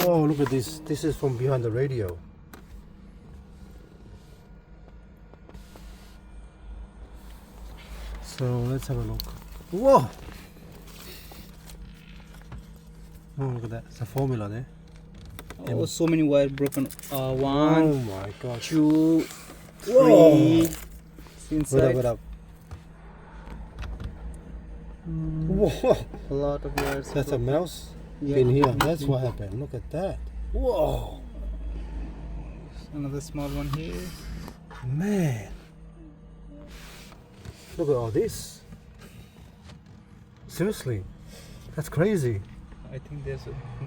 Oh, look at this. This is from behind the radio. So let's have a look. Whoa! Oh, look at that. It's a formula there. Oh, so many wires broken. Oh One, my gosh. two, Whoa. three. It's inside. Wait up. Whoa! A lot of wires. That's a mouse Yeah. in here. That's what happened. Look at that. Whoa! Another small one here. Man. Look at all this. Seriously. That's crazy. I think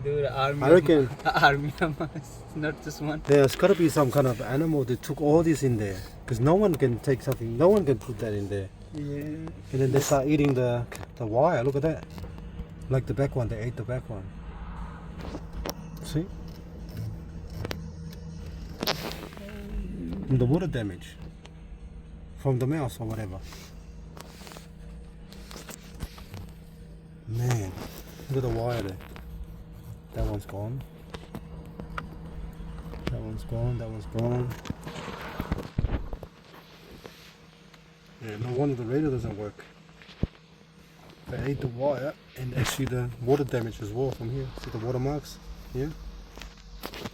there are army. I reckon Army of mice, not just one. there's gotta be some kind of animal that took all this in there. Because no one can take something, no one can put that in there. Yeah. And then they start eating the wire. Look at that. Like the back one, they ate the back one. See? And the water damage from the mouse or whatever. Man, look at the wire there. That one's gone. That one's gone. That one's gone. Yeah, no wonder the radio doesn't work. They ate the wire and actually the water damage as well from here. See the watermarks here?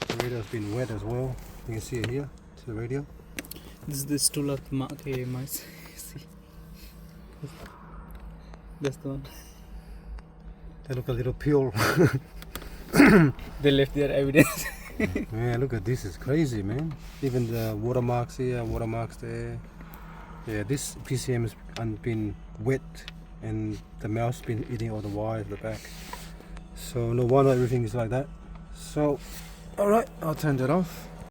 The radio's been wet as well. You can see it here. See the radio? This is the stool of the mice. See? That's the one. They look a little pure. They left their evidence. Man, look at this. It's crazy, man. Even the watermarks here, watermarks there. Yeah, this PCM has been wet and the mouse been eating all the wire at the back. So no wonder everything is like that. So, alright, I'll turn that off.